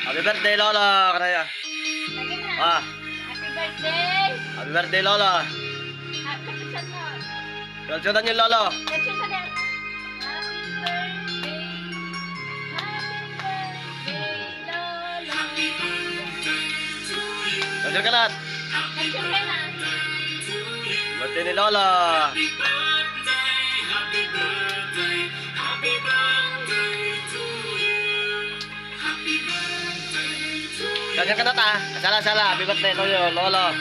Happy birthday, Lolo. Kanaya. Lagi na. Ah, Happy birthday. happy birthday, Lolo. Happy birthday. Kalsutan niyo, Lolo. Let's sing ka din. Happy birthday. Happy birthday, Lola. Kalsutan ka lahat. Let's sing ka na. Birthday ni Lolo. Kalsutan ka na ta. Sala. Happy birthday to you, Lolo.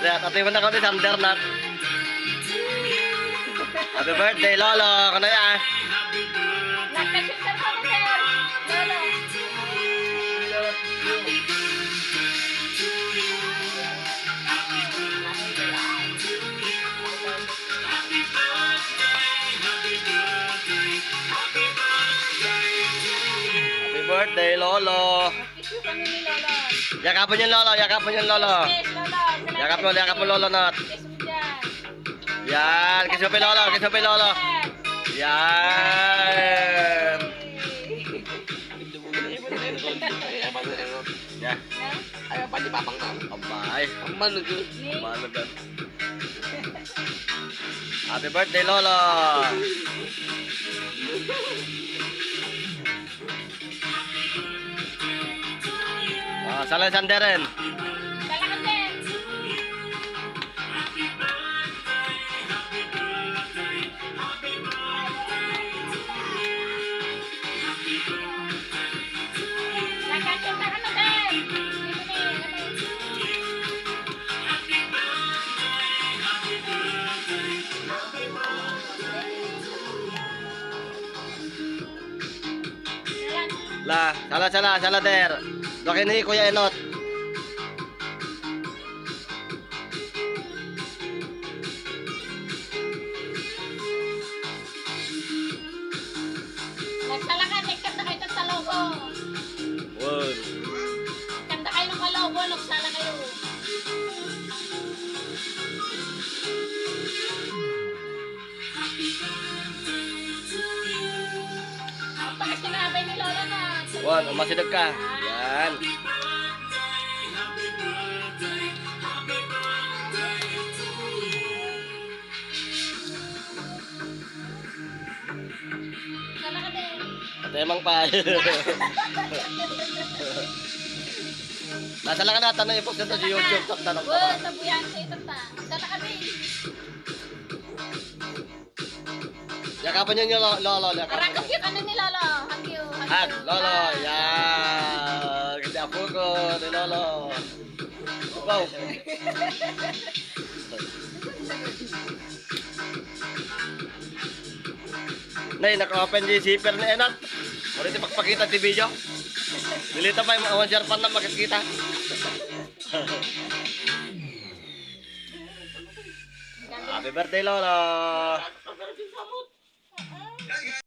Lihat, ati mo na kami sa Andernat. Happy birthday, Lolo. Kanaya. Nagkasing ka na, sir. Lolo. Happy birthday, Lolo. Mag-issue kami ni Lolo. Yakapon yung Lolo. Yes, Lolo. Yakap mo, Lolo, Nat. Kiss mo dyan. Yan. Kiss mo pa, Lolo. Yan. Yan. Ayaw pa ni Papang Tam. Abay. Ang manog yun. Managan. Happy birthday, Lolo. Salam Sanderen. Salamat din. Nakasing ka na din. Sala der. Dokin ni Kuya Enot. Nagsalakan, nagkanda kayo ng talogo. Wow. Kanda kayo ng kalogo, nagsala kayo. Ang takas sinabay ni Lola na. Wan, umasidog ka. Yan. Salamat din. At emang pa. Nasa lang ka na, tanong ipok sa YouTube. Tanong ka Good, ba? nabuyan sa ito ta. Salamat din. Yakapan niyo yung Lolo. Arakap yung ano ni Lolo. Hug you. Hag, Lolo. Yan. Kasi ako ko ni Lolo. Wow. Nay, naka-open yung zipper ni Enat. Ulit ipagpakita ti video. Dilita pa yung awan jarpan na makikita. Happy birthday, Lolo.